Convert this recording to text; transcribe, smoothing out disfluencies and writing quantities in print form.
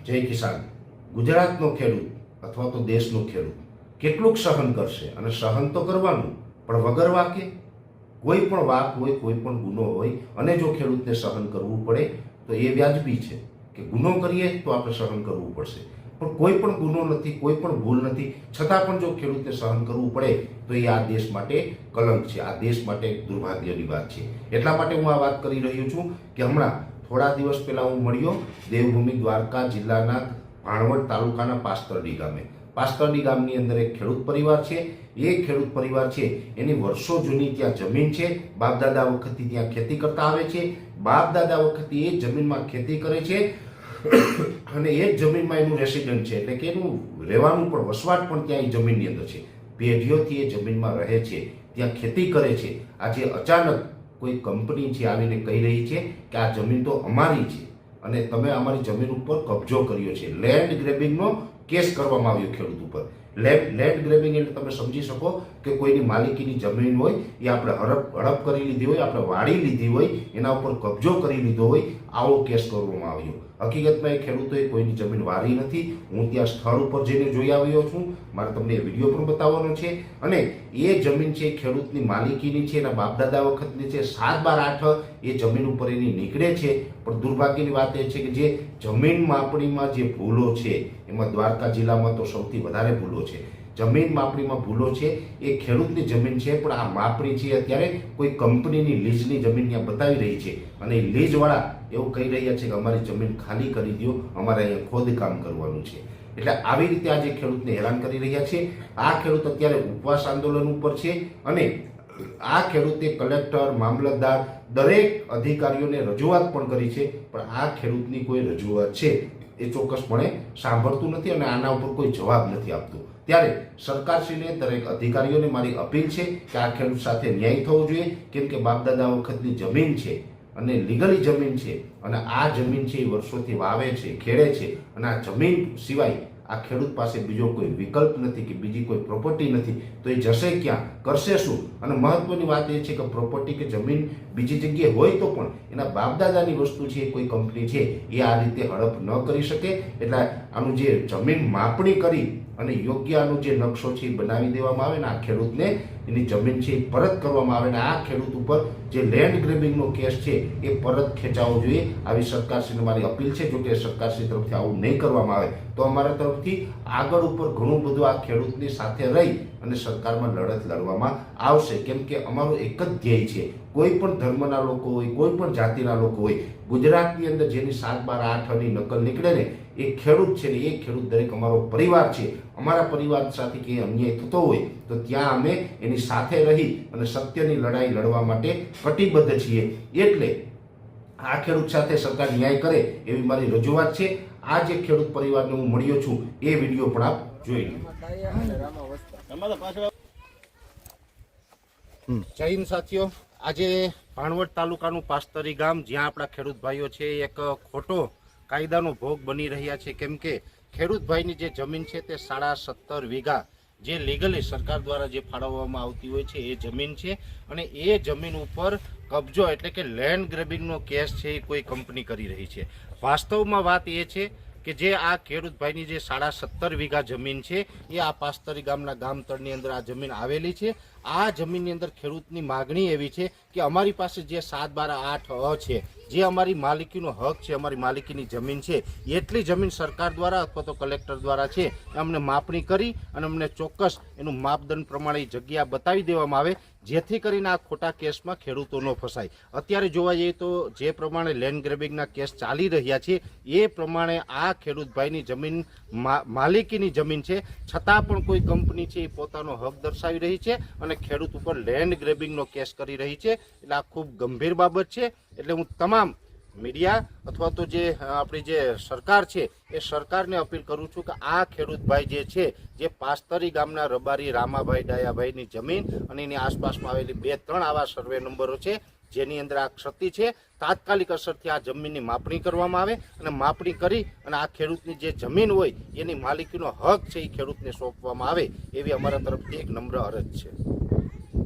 જય કિસાન ગુજરાતનો ખેડૂત અથવા તો દેશનો ખેડૂત કેટલુંક સહન કરશે, અને સહન તો કરવાનું પણ વગર વાકે. કોઈ પણ વાક હોય, કોઈ પણ ગુનો હોય, અને જો ખેડૂતને સહન કરવું પડે તો એ વ્યાજબી છે કે ગુનો કરીએ તો આપણે સહન કરવું પડશે. પણ કોઈ પણ ગુનો નથી, કોઈ પણ ભૂલ નથી, છતાં પણ જો ખેડૂતને સહન કરવું પડે તો એ આ દેશ માટે કલંક છે, આ દેશ માટે દુર્ભાગ્યની વાત છે. એટલા માટે હું આ વાત કરી રહ્યો છું કે હમણાં થોડા દિવસ પહેલા હું મળ્યો દેવભૂમિ દ્વારકા જિલ્લાના ભાણવડ તાલુકાના પાસ્તરડી ગામે. પાસ્તરડી ગામની અંદર એક ખેડૂત પરિવાર છે. એ ખેડૂત પરિવાર છે એની વર્ષો જૂની ત્યાં જમીન છે. બાપ દાદા વખતથી ત્યાં ખેતી કરતા આવે છે. બાપ દાદા વખતથી એ જમીનમાં ખેતી કરે છે અને એ જ જમીનમાં એનું રેસિડન્ટ છે, એટલે કે એનું રહેવાનું પણ વસવાટ પણ ત્યાં એ જમીનની અંદર છે. પેઢીઓથી એ જમીનમાં રહે છે, ત્યાં ખેતી કરે છે. આજે અચાનક કોઈ કંપની છે આવીને કહી રહી છે કે આ જમીન તો અમારી છે અને તમે અમારી જમીન ઉપર કબજો કર્યો છે. લેન્ડ ગ્રેબિંગનો કેસ કરવામાં આવ્યો ખેડૂત ઉપર. લેન્ડ ગ્રેબિંગ એટલે તમે સમજી શકો કે કોઈની માલિકીની જમીન હોય, એ આપણે હડપ કરી લીધી હોય, આપણે વાળી લીધી હોય, એના ઉપર કબજો કરી લીધો હોય, આવો કેસ કરવામાં આવ્યો. હકીકતમાં એ ખેડૂતોએ કોઈની જમીન વાળી નથી. હું ત્યાં સ્થળ ઉપર જઈને જોઈ આવ્યો છું, મારે તમને એ વિડીયો પણ બતાવવાનો છે. અને એ જમીન છે ખેડૂતની માલિકીની છે, એના બાપદાદા વખતની છે. 7/12 એ જમીન ઉપર એની નીકળે છે. પણ દુર્ભાગ્યની વાત એ છે કે જે જમીન માપણીમાં જે ભૂલો છે, એમાં દ્વારકા જિલ્લામાં તો સૌથી વધારે ભૂલો છે. જમીન માપણીમાં ભૂલો છે. એ ખેડૂતની જમીન છે, પણ આ માપણી છે અત્યારે કોઈ કંપનીની લીઝની જમીન ત્યાં બતાવી રહી છે. અને એ લીઝવાળા એવું કહી રહ્યા છે કે અમારી જમીન ખાલી કરી દો, અમારે અહીંયા ખોદકામ કરવાનું છે. એટલે આવી રીતે આજે ખેડૂતને હેરાન કરી રહ્યા છે. આ ખેડૂત અત્યારે ઉપવાસ આંદોલન ઉપર છે અને આ ખેડૂતે કલેક્ટર, મામલતદાર, દરેક અધિકારીઓને રજૂઆત પણ કરી છે, પણ આ ખેડૂતની કોઈ રજૂઆત છે એ ચોક્કસપણે સાંભળતું નથી અને આના ઉપર કોઈ જવાબ નથી આપતું. ત્યારે સરકારશ્રીને, દરેક અધિકારીઓને મારી અપીલ છે કે આ ખેડૂત સાથે ન્યાય થવો જોઈએ, કેમ કે બાપદાદા વખતની જમીન છે અને લીગલી જમીન છે, અને આ જમીન છે એ વર્ષોથી વાવે છે, ખેડે છે, અને આ જમીન સિવાય આ ખેડૂત પાસે બીજો કોઈ વિકલ્પ નથી કે બીજી કોઈ પ્રોપર્ટી નથી. તો એ જશે ક્યાં, કરશે શું? અને મહત્વની વાત એ છે કે પ્રોપર્ટી કે જમીન બીજી જગ્યાએ હોય તો પણ એના બાપદાદાની વસ્તુ છે, કોઈ કંપની છે, એ આ રીતે હડપ ન કરી શકે. એટલે આનું જે જમીન માપણી કરી અને યોગ્ય આનો જે નકશો છે એ બનાવી દેવામાં આવે ને આ ખેડૂતને એની જમીન છે એ પરત કરવામાં આવે ને આ ખેડૂત ઉપર જે લેન્ડ ગ્રેબિંગનો કેસ છે એ પરત ખેંચાવવો જોઈએ. આવી સરકારશ્રીને મારી અપીલ છે. જો કે સરકારશ્રી તરફથી આવું નહીં કરવામાં આવે તો અમારા તરફથી આગળ ઉપર ઘણું બધું આ ખેડૂતની સાથે રહી અને સરકારમાં લડત લડવામાં આવશે. કેમ કે અમારું એક જ ધ્યેય છે, કોઈ પણ ધર્મના લોકો હોય, કોઈ પણ જાતિના લોકો હોય, ગુજરાતની અંદર જેની 7/12 નકલ નીકળે ને એ ખેડૂત છે ને એ ખેડૂત દરેક અમારો પરિવાર છે. અમારા પરિવાર સાથે કંઈ અન્યાય થતો હોય તો ત્યાં અમે એની સાથે રહી અને સત્યની લડાઈ લડવા માટે કટિબદ્ધ છીએ. એટલે આ ખેડૂત સાથે સરકાર ન્યાય કરે એવી મારી રજૂઆત છે. આ જે ખેડૂત પરિવારને હું મળ્યો છું એ વિડીયો પણ આપ જોઈ લો. જય હિન્દ સાથીઓ. આજે ભાણવડ તાલુકાનું પાસ્તરી ગામ, જ્યાં આપણા ખેડૂત ભાઈઓ છે એક ખોટો કાયદાનો ભોગ બની રહ્યા છે. કેમ કે ખેડૂત ભાઈની જે જમીન છે તે 17.5 વીઘા જે લીગલી સરકાર દ્વારા જે ફાળવવામાં આવતી હોય છે એ જમીન છે, અને એ જમીન ઉપર કબજો એટલે કે લેન્ડ ગ્રેબિંગનો કેસ છે એ કોઈ કંપની કરી રહી છે. વાસ્તવમાં વાત એ છે કે જે આ ખેડૂત ભાઈની જે 17.5 વીઘા જમીન છે એ આ પાસ્તરી ગામના ગામતળની અંદર આ જમીન આવેલી છે. આ જમીનની અંદર ખેડૂતની માગણી એવી છે કે અમારી પાસે જે 7/12 છે, જે અમારી માલિકીનો હક છે, અમારી માલિકીની જમીન છે, એટલી જમીન સરકાર દ્વારા અથવા તો કલેક્ટર દ્વારા છે અમને માપણી કરી અને અમને ચોક્કસ એનું માપદંડ પ્રમાણે જગ્યા બતાવી દેવામાં આવે, જેથી કરીને આ ખોટા કેસમાં ખેડૂતો ન ફસાય. અત્યારે જોવા જઈએ તો જે પ્રમાણે લેન્ડ ગ્રેબિંગના કેસ ચાલી રહ્યા છે એ પ્રમાણે આ ખેડૂત ભાઈની જમીન માલિકીની જમીન છે, છતાં પણ કોઈ કંપની છે એ પોતાનો હક દર્શાવી રહી છે અને ખેડૂત ઉપર લેન્ડ ગ્રેબિંગનો કેસ કરી રહી છે. એટલે આ ખૂબ ગંભીર બાબત છે. એટલે હું તમામ મીડિયા અથવા તો જે આપણી જે સરકાર છે એ સરકારને અપીલ કરું છું કે આ ખેડૂતભાઈ જે છે, જે પાસ્તરી ગામના રબારી રામાભાઈ ડાયાભાઈની જમીન અને એની આસપાસમાં આવેલી 2-3 આવા સર્વે નંબરો છે જેની અંદર આ ક્ષતિ છે, તાત્કાલિક અસરથી આ જમીનની માપણી કરવામાં આવે અને માપણી કરી અને આ ખેડૂતની જે જમીન હોય એની માલિકીનો હક છે એ ખેડૂતને સોંપવામાં આવે એવી અમારા તરફથી એક નમ્ર અરજ છે.